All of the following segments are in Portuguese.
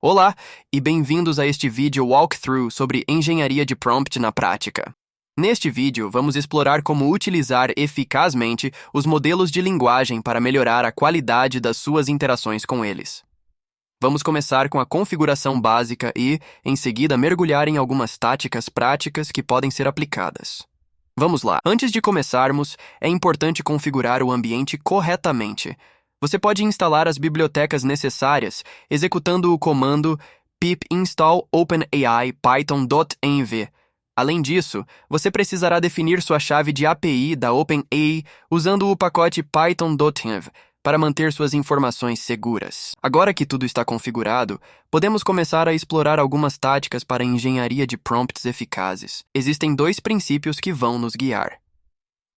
Olá e bem-vindos a este vídeo walkthrough sobre engenharia de prompt na prática. Neste vídeo, vamos explorar como utilizar eficazmente os modelos de linguagem para melhorar a qualidade das suas interações com eles. Vamos começar com a configuração básica e, em seguida, mergulhar em algumas táticas práticas que podem ser aplicadas. Vamos lá. Antes de começarmos, é importante configurar o ambiente corretamente. Você pode instalar as bibliotecas necessárias executando o comando pip install openai python.env. Além disso, você precisará definir sua chave de API da OpenAI usando o pacote python.env para manter suas informações seguras. Agora que tudo está configurado, podemos começar a explorar algumas táticas para engenharia de prompts eficazes. Existem dois princípios que vão nos guiar.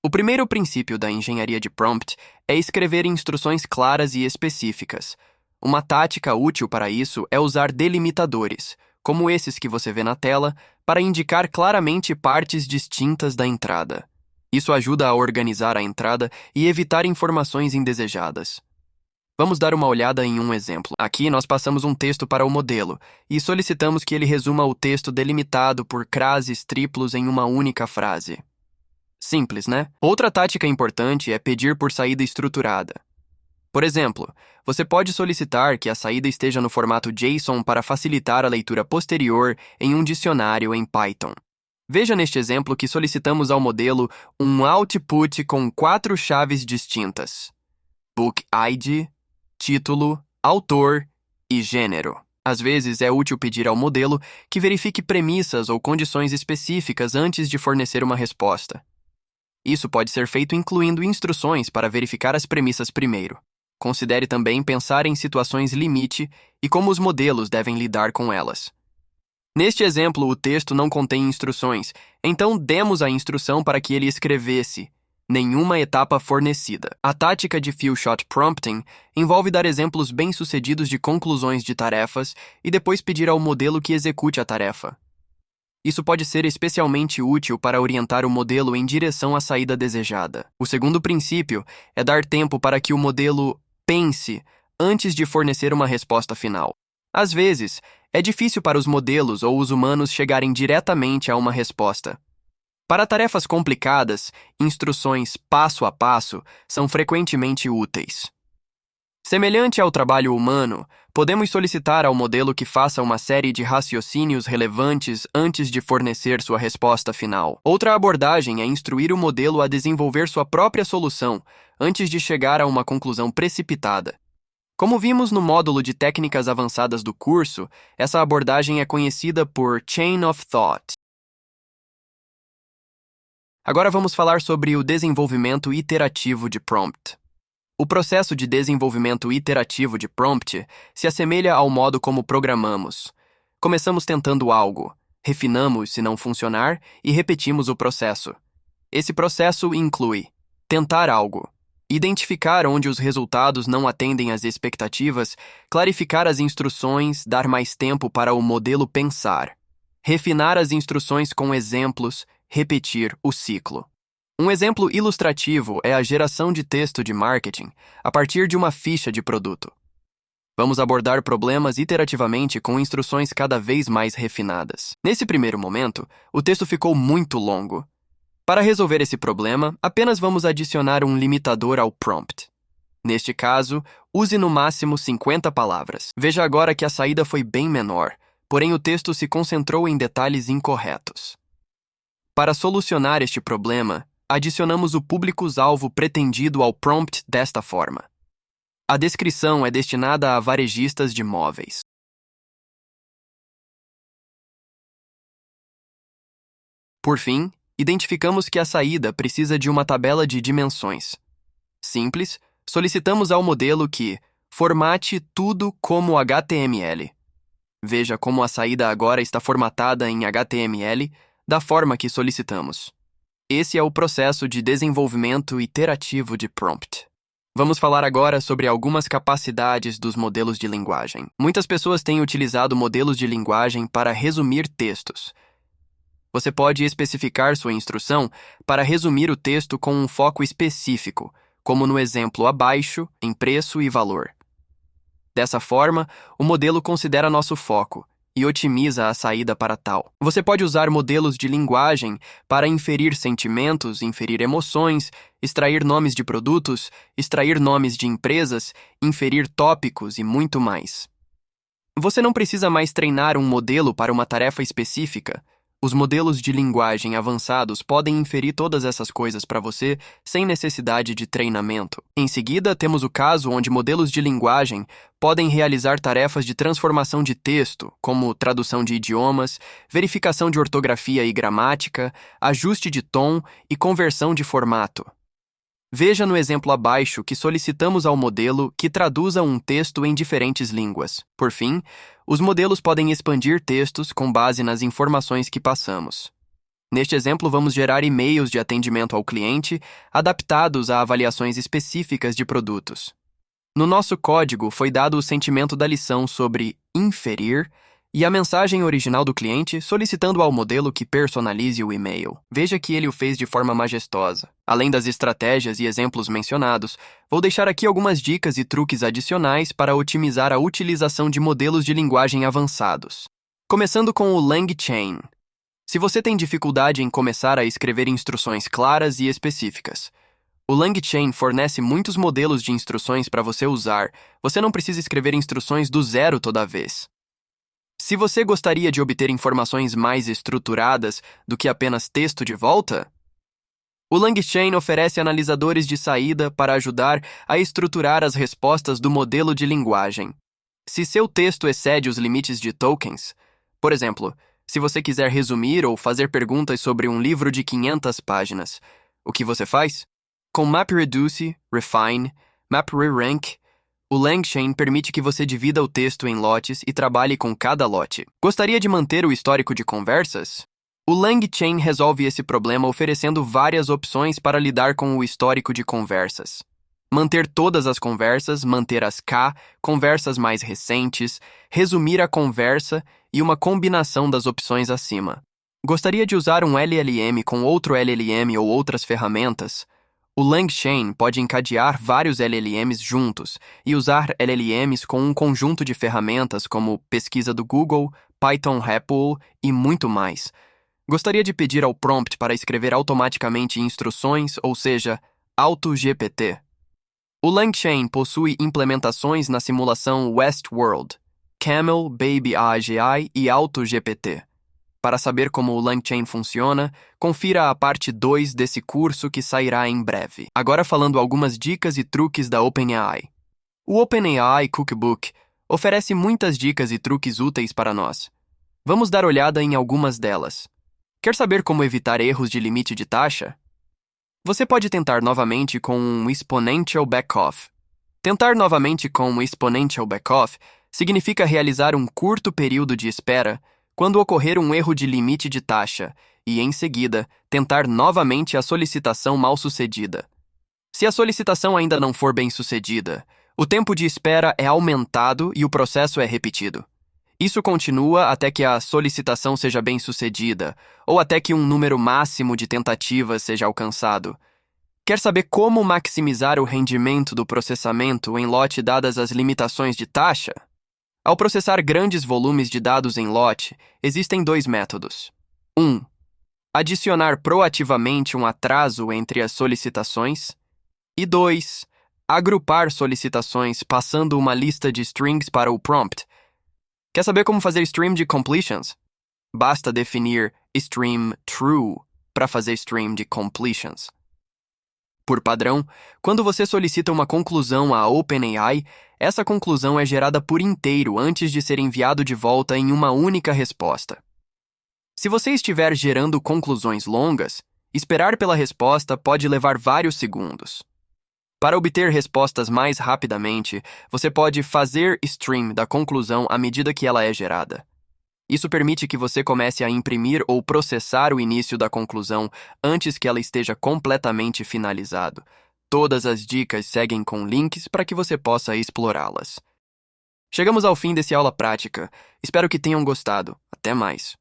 O primeiro princípio da engenharia de prompt é escrever instruções claras e específicas. Uma tática útil para isso é usar delimitadores, como esses que você vê na tela, para indicar claramente partes distintas da entrada. Isso ajuda a organizar a entrada e evitar informações indesejadas. Vamos dar uma olhada em um exemplo. Aqui nós passamos um texto para o modelo e solicitamos que ele resuma o texto delimitado por crases triplos em uma única frase. Simples, né? Outra tática importante é pedir por saída estruturada. Por exemplo, você pode solicitar que a saída esteja no formato JSON para facilitar a leitura posterior em um dicionário em Python. Veja neste exemplo que solicitamos ao modelo um output com 4 chaves distintas: Book ID, título, autor e gênero. Às vezes é útil pedir ao modelo que verifique premissas ou condições específicas antes de fornecer uma resposta. Isso pode ser feito incluindo instruções para verificar as premissas primeiro. Considere também pensar em situações limite e como os modelos devem lidar com elas. Neste exemplo, o texto não contém instruções, então demos a instrução para que ele escrevesse nenhuma etapa fornecida. A tática de few-shot prompting envolve dar exemplos bem-sucedidos de conclusões de tarefas e depois pedir ao modelo que execute a tarefa. Isso pode ser especialmente útil para orientar o modelo em direção à saída desejada. O segundo princípio é dar tempo para que o modelo pense antes de fornecer uma resposta final. Às vezes, é difícil para os modelos ou os humanos chegarem diretamente a uma resposta. Para tarefas complicadas, instruções passo a passo são frequentemente úteis. Semelhante ao trabalho humano, podemos solicitar ao modelo que faça uma série de raciocínios relevantes antes de fornecer sua resposta final. Outra abordagem é instruir o modelo a desenvolver sua própria solução antes de chegar a uma conclusão precipitada. Como vimos no módulo de técnicas avançadas do curso, essa abordagem é conhecida por Chain of Thought. Agora vamos falar sobre o desenvolvimento iterativo de prompt. O processo de desenvolvimento iterativo de prompt se assemelha ao modo como programamos. Começamos tentando algo, refinamos se não funcionar e repetimos o processo. Esse processo inclui tentar algo, identificar onde os resultados não atendem às expectativas, clarificar as instruções, dar mais tempo para o modelo pensar, refinar as instruções com exemplos, repetir o ciclo. Um exemplo ilustrativo é a geração de texto de marketing a partir de uma ficha de produto. Vamos abordar problemas iterativamente com instruções cada vez mais refinadas. Nesse primeiro momento, o texto ficou muito longo. Para resolver esse problema, apenas vamos adicionar um limitador ao prompt. Neste caso, use no máximo 50 palavras. Veja agora que a saída foi bem menor, porém o texto se concentrou em detalhes incorretos. Para solucionar este problema, adicionamos o público-alvo pretendido ao prompt desta forma. A descrição é destinada a varejistas de móveis. Por fim, identificamos que a saída precisa de uma tabela de dimensões. Simples, solicitamos ao modelo que formate tudo como HTML. Veja como a saída agora está formatada em HTML da forma que solicitamos. Esse é o processo de desenvolvimento iterativo de prompt. Vamos falar agora sobre algumas capacidades dos modelos de linguagem. Muitas pessoas têm utilizado modelos de linguagem para resumir textos. Você pode especificar sua instrução para resumir o texto com um foco específico, como no exemplo abaixo, em preço e valor. Dessa forma, o modelo considera nosso foco e otimiza a saída para tal. Você pode usar modelos de linguagem para inferir sentimentos, inferir emoções, extrair nomes de produtos, extrair nomes de empresas, inferir tópicos e muito mais. Você não precisa mais treinar um modelo para uma tarefa específica. Os modelos de linguagem avançados podem inferir todas essas coisas para você sem necessidade de treinamento. Em seguida, temos o caso onde modelos de linguagem podem realizar tarefas de transformação de texto, como tradução de idiomas, verificação de ortografia e gramática, ajuste de tom e conversão de formato. Veja no exemplo abaixo que solicitamos ao modelo que traduza um texto em diferentes línguas. Por fim, os modelos podem expandir textos com base nas informações que passamos. Neste exemplo, vamos gerar e-mails de atendimento ao cliente adaptados a avaliações específicas de produtos. No nosso código foi dado o sentimento da lição sobre inferir e a mensagem original do cliente solicitando ao modelo que personalize o e-mail. Veja que ele o fez de forma majestosa. Além das estratégias e exemplos mencionados, vou deixar aqui algumas dicas e truques adicionais para otimizar a utilização de modelos de linguagem avançados. Começando com o LangChain. Se você tem dificuldade em começar a escrever instruções claras e específicas, o LangChain fornece muitos modelos de instruções para você usar. Você não precisa escrever instruções do zero toda vez. Se você gostaria de obter informações mais estruturadas do que apenas texto de volta, o LangChain oferece analisadores de saída para ajudar a estruturar as respostas do modelo de linguagem. Se seu texto excede os limites de tokens, por exemplo, se você quiser resumir ou fazer perguntas sobre um livro de 500 páginas, o que você faz? Com MapReduce, Refine, MapReRank, o LangChain permite que você divida o texto em lotes e trabalhe com cada lote. Gostaria de manter o histórico de conversas? O LangChain resolve esse problema oferecendo várias opções para lidar com o histórico de conversas. Manter todas as conversas, manter as conversas mais recentes, resumir a conversa e uma combinação das opções acima. Gostaria de usar um LLM com outro LLM ou outras ferramentas? O LangChain pode encadear vários LLMs juntos e usar LLMs com um conjunto de ferramentas como pesquisa do Google, Python REPL e muito mais. Gostaria de pedir ao prompt para escrever automaticamente instruções, ou seja, AutoGPT. O LangChain possui implementações na simulação Westworld, Camel, Baby AGI e AutoGPT. Para saber como o LangChain funciona, confira a parte 2 desse curso que sairá em breve. Agora falando algumas dicas e truques da OpenAI. O OpenAI Cookbook oferece muitas dicas e truques úteis para nós. Vamos dar olhada em algumas delas. Quer saber como evitar erros de limite de taxa? Você pode tentar novamente com um Exponential Backoff. Tentar novamente com um Exponential Backoff significa realizar um curto período de espera quando ocorrer um erro de limite de taxa e, em seguida, tentar novamente a solicitação mal-sucedida. Se a solicitação ainda não for bem-sucedida, o tempo de espera é aumentado e o processo é repetido. Isso continua até que a solicitação seja bem-sucedida ou até que um número máximo de tentativas seja alcançado. Quer saber como maximizar o rendimento do processamento em lote dadas as limitações de taxa? Ao processar grandes volumes de dados em lote, existem dois métodos. 1. Adicionar proativamente um atraso entre as solicitações. E 2. Agrupar solicitações passando uma lista de strings para o prompt. Quer saber como fazer stream de completions? Basta definir stream true para fazer stream de completions. Por padrão, quando você solicita uma conclusão à OpenAI, essa conclusão é gerada por inteiro antes de ser enviado de volta em uma única resposta. Se você estiver gerando conclusões longas, esperar pela resposta pode levar vários segundos. Para obter respostas mais rapidamente, você pode fazer stream da conclusão à medida que ela é gerada. Isso permite que você comece a imprimir ou processar o início da conclusão antes que ela esteja completamente finalizado. Todas as dicas seguem com links para que você possa explorá-las. Chegamos ao fim dessa aula prática. Espero que tenham gostado. Até mais.